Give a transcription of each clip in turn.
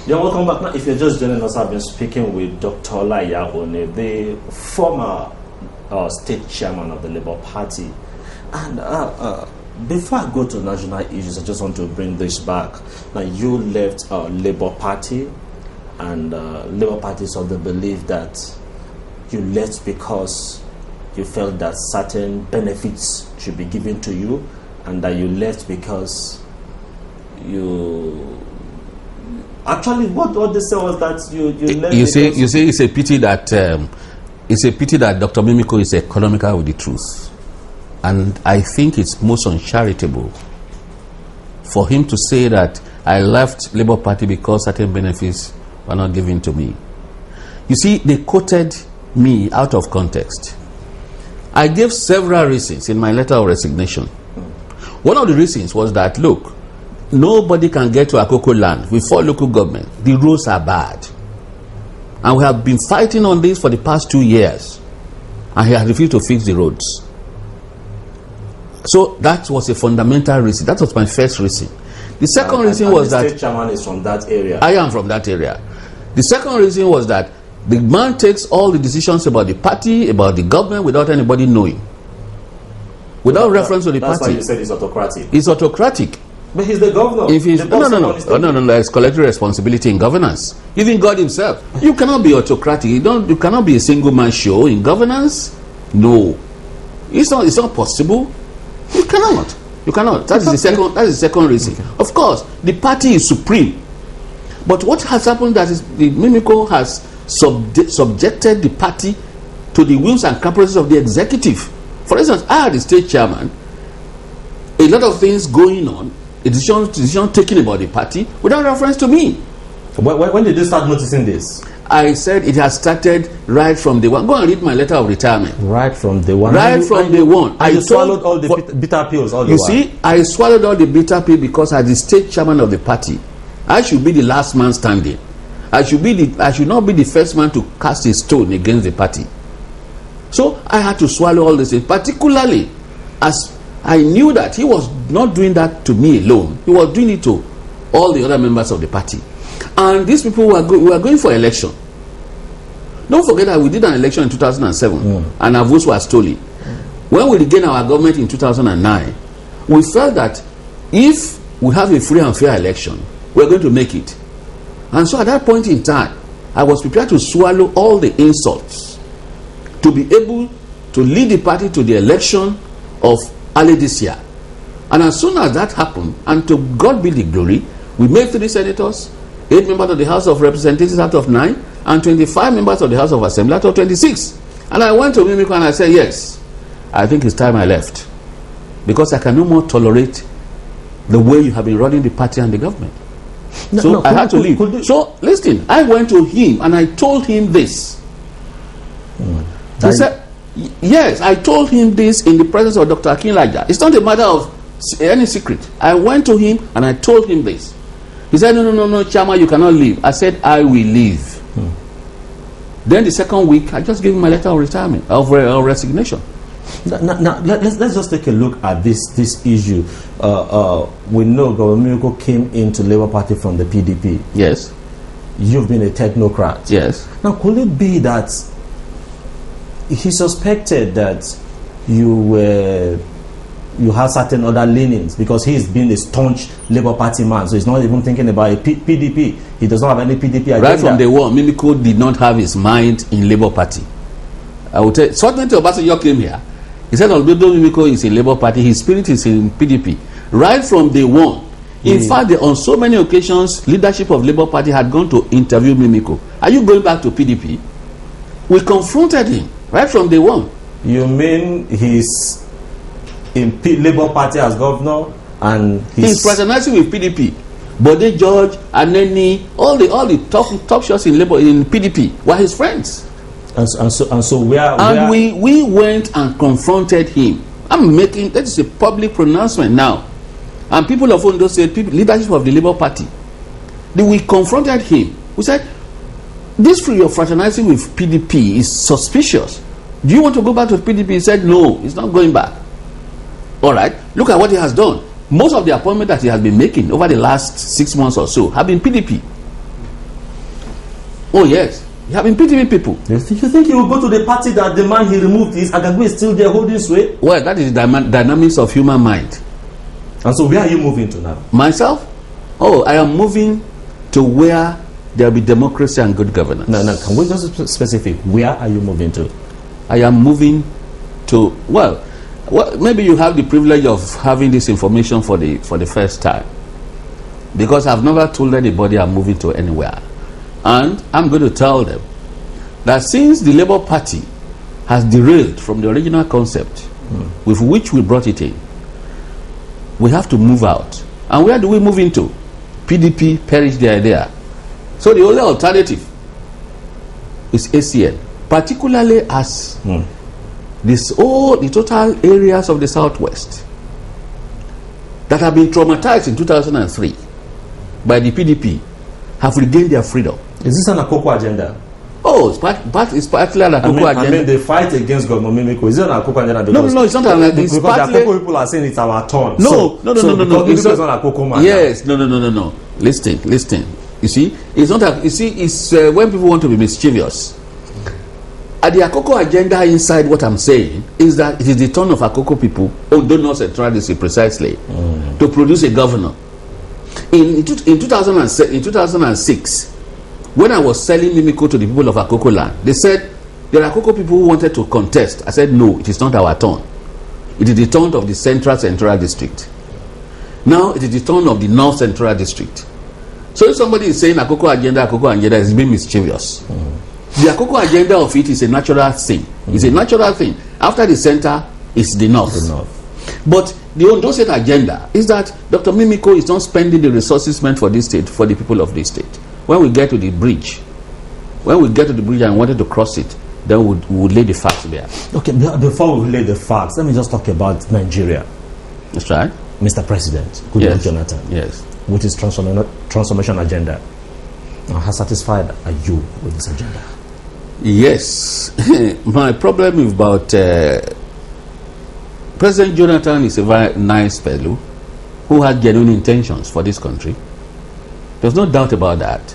You're welcome back. Now, if you're just joining us, I've been speaking with Dr. Olaiya, the former state chairman of the Labour Party. And before I go to national issues, I just want to bring this back. Now, you left Labour Party, and Labour Party is of the belief that you left because you felt that certain benefits should be given to you, and that you left because you... Actually, what they said was that you left. You say it's a pity that Dr. Mimiko is economical with the truth, and I think it's most uncharitable for him to say that I left Labour Party because certain benefits were not given to me. You see, they quoted me out of context. I gave several reasons in my letter of resignation. One of the reasons was that, look, nobody can get to Akoko land with 4 local governments. The roads are bad. And we have been fighting on this for the past 2 years. And he has refused to fix the roads. So that was a fundamental reason. That was my first reason. The second reason was that... the state chairman is from that area. I am from that area. The second reason was that the man takes all the decisions about the party, about the government, without anybody knowing. Without reference to the party. That's why you said it's autocratic. It's autocratic. But he's the governor. If he's, no, there's collective responsibility in governance. Even God himself. You cannot be autocratic. You cannot be a single man show in governance. No. It's not possible. You cannot. You cannot. That is the second reason. Of course, the party is supreme. But what has happened that is the Mimiko has subjected the party to the whims and caprices of the executive. For instance, I had the state chairman, a lot of things going on, a decision taken about the party without reference to me. When did you start noticing this? I said it has started right from day one. Go and read my letter of retirement. Right from day one. Right from day one. I swallowed all the bitter pills. You see, I swallowed all the bitter pills because as the state chairman of the party, I should be the last man standing. I should not be the first man to cast a stone against the party. So I had to swallow all this, particularly as I knew that he was not doing that to me alone. He was doing it to all the other members of the party. And these people were going for election. Don't forget that we did an election in 2007 and our votes were stolen. When we regained our government in 2009, we felt that if we have a free and fair election, we're going to make it. And so at that point in time, I was prepared to swallow all the insults to be able to lead the party to the election of early this year. And as soon as that happened, and to God be the glory, we made 3 senators, 8 members of the House of Representatives out of 9, and 25 members of the House of Assembly out of 26. And I went to Mimiko and I said, yes, I think it's time I left. Because I can no more tolerate the way you have been running the party and the government. I had to leave. So, listen, I went to him and I told him this. He said, yes, I told him this in the presence of Dr. Olaiya. It's not a matter of any secret. I went to him and I told him this. He said, no, Chairman, you cannot leave. I said, I will leave. Then the second week, I just gave him my letter of retirement, of resignation. Now let's just take a look at this issue. We know Governor Mimiko came into Labour Party from the PDP. Yes. You've been a technocrat. Yes. Now, could it be that he suspected that you have certain other leanings because he's been a staunch Labour Party man, so he's not even thinking about a PDP. He does not have any PDP agenda. Right from day one, Mimiko did not have his mind in Labour Party. I will tell you, certainly Obasanjo came here. He said, although Mimiko is in Labour Party, his spirit is in PDP. Right from day one. In fact, on so many occasions, leadership of Labour Party had gone to interview Mimiko. Are you going back to PDP? We confronted him right from day one. You mean he's in Labour Party as governor and he's fraternizing with PDP? Bode George, Aneni, all the top shots in Labour in PDP were his friends. And so we went and confronted him. That is a public pronouncement now. And people of Ondo said, leadership of the Labour Party, we confronted him. We said, this free of fraternizing with PDP is suspicious. Do you want to go back to PDP? He said, no, he's not going back. All right, look at what he has done. Most of the appointments that he has been making over the last 6 months or so have been PDP. Oh yes, you have been PDP people. You think he will go to the party that the man he removed is Agagwe is still there holding sway? Well, that is the dynamics of human mind. And so where are you moving to now? Myself? Oh, I am moving to where there will be democracy and good governance. No, can we just be specific? Where are you moving to? I am moving to, well, maybe you have the privilege of having this information for the first time, because I've never told anybody I'm moving to anywhere. And I'm going to tell them that since the Labour Party has derailed from the original concept with which we brought it in, we have to move out. And where do we move into? PDP perished the idea. So the only alternative is ACN, particularly as the total areas of the Southwest that have been traumatized in 2003 by the PDP have regained their freedom. Is this an Akoko agenda? Oh, it's partly an Akoko agenda. I mean, the fight against Governor Mimiko, is it an Akoko agenda? No, it's not an agenda. Because the Akoko people are saying it's our turn. No. It's not Akoko man. Yes, no. Listen. You see, it's not. It's when people want to be mischievous. The Akoko agenda inside what I'm saying is that it is the turn of Akoko people, although not centralism precisely, to produce a governor. In 2006, when I was selling Mimiko to the people of Akoko land, they said there are Akoko people who wanted to contest. I said no, it is not our turn. It is the turn of the central district. Now it is the turn of the north central district. So if somebody is saying Akoko agenda is being mischievous. The Akoko agenda of it is a natural thing. It's a natural thing. After the center, it's the north. But the Ondo State agenda is that Dr. Mimiko is not spending the resources meant for this state, for the people of this state. When we get to the bridge and wanted to cross it, then we'll lay the facts there. Okay, before we lay the facts, let me just talk about Nigeria. That's right. Mr. President, Goodluck Jonathan. Yes. With his transformation agenda. How satisfied are you with this agenda? Yes. My problem is about President Jonathan is a very nice fellow who had genuine intentions for this country. There's no doubt about that.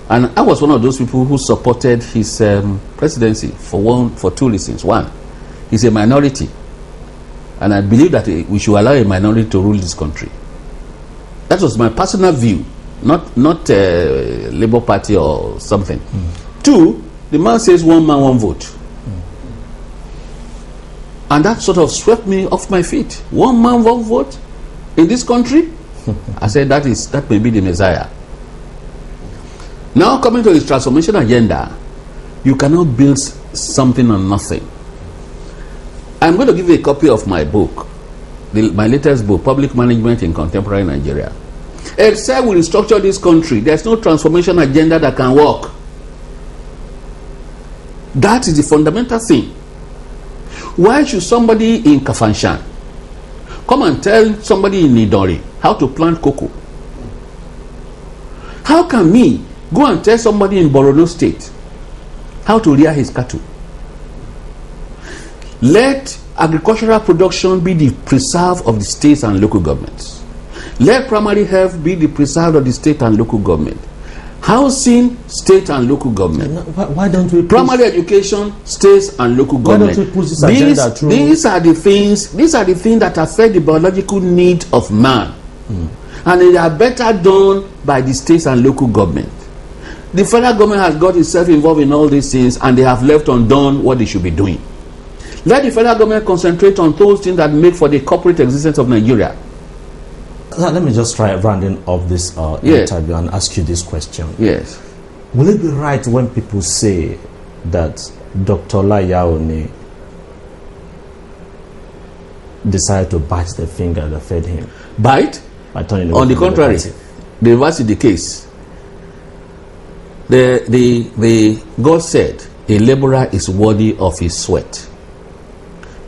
And I was one of those people who supported his presidency for two reasons. One, he's a minority. And I believe that we should allow a minority to rule this country. That was my personal view, not Labour Party or something. Two, the man says one man, one vote. And that sort of swept me off my feet. One man, one vote in this country? I said that may be the Messiah. Now coming to his transformation agenda, you cannot build something on nothing. I'm going to give you a copy of my book, my latest book, Public Management in Contemporary Nigeria. Except we restructure this country, there's no transformation agenda that can work. That is the fundamental thing. Why should somebody in Kafanshan come and tell somebody in Nidori how to plant cocoa? How can me go and tell somebody in Borno State how to rear his cattle? Let agricultural production be the preserve of the states and local governments. Let primary health be the preserve of the state and local government. Housing, state and local government. Why don't we primary education, states and local government? Why don't we push this agenda through? These are the things that affect the biological need of man. And they are better done by the states and local government. The federal government has got itself involved in all these things and they have left undone what they should be doing. Let the federal government concentrate on those things that make for the corporate existence of Nigeria. Let me just try rounding off this interview and ask you this question. Yes. Will it be right when people say that Dr. Olaiya decided to bite the finger that fed him? Bite? By turning on the contrary, the reverse is the case. The God said a laborer is worthy of his sweat.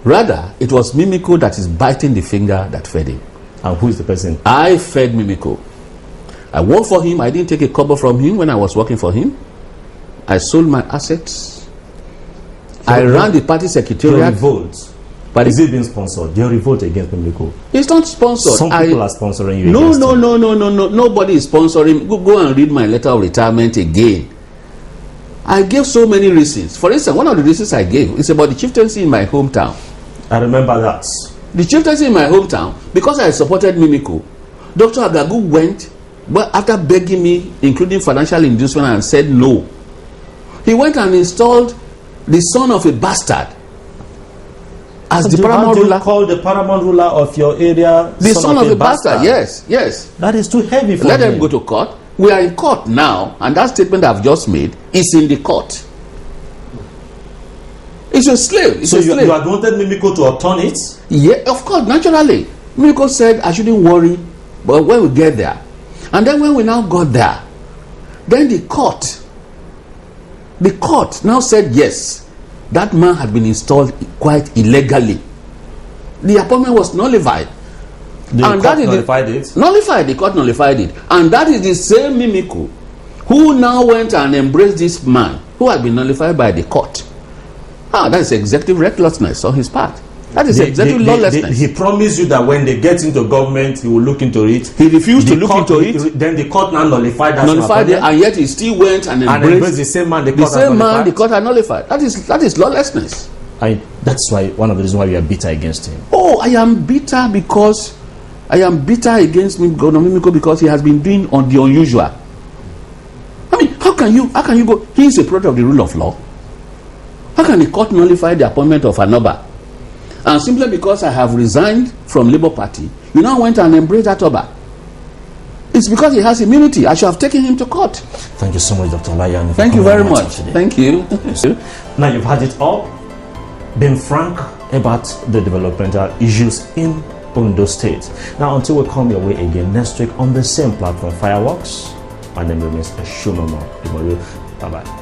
Rather, it was Mimiko that is biting the finger that fed him. And who is the person? I fed Mimiko. I worked for him. I didn't take a kobo from him when I was working for him. I sold my assets. I ran the party secretariat. Your revolt. But is it being sponsored? Your revolt against Mimiko? It's not sponsored. Some people are sponsoring you. No. Nobody is sponsoring. Go and read my letter of retirement again. I gave so many reasons. For instance, one of the reasons I gave is about the chieftaincy in my hometown. I remember that. The chieftaincy in my hometown, because I supported Mimiko, Dr. Agagu went, but after begging me, including financial inducement, and said no. He went and installed the son of a bastard as the paramount ruler. Call the paramount ruler of your area The son of a bastard. Yes, yes. That is too heavy for Let them go to court. We are in court now, and that statement I've just made is in the court. It's a slave. It's so a slave. You had wanted Mimiko to upturn it? Yeah, of course, naturally. Mimiko said I shouldn't worry, but when we get there, and then when we now got there, then the court now said yes, that man had been installed quite illegally. The appointment was nullified. The court nullified it? Nullified, the court nullified it. And that is the same Mimiko who now went and embraced this man who had been nullified by the court. That is executive recklessness on his part. That is executive lawlessness. He promised you that when they get into government, he will look into it. He refused to look into it. Then the court now nullified that. Nullified it, and yet he still went and embraced the same man. The court had nullified. That is lawlessness. That's why one of the reasons why you are bitter against him. Oh, I am bitter against Mimiko because he has been doing on the unusual. I mean, how can you go? He is a product of the rule of law. How can the court nullify the appointment of Anoba? And simply because I have resigned from Labour Party, you now went and embraced that Oba. It's because he has immunity. I should have taken him to court. Thank you so much, Dr. Olaiya. Thank you very much. Thank you. Now you've had it all. Been frank about the developmental issues in Ondo State. Now, until we come your way again next week on the same platform, Fireworks, my name remains Shumama. Bye-bye.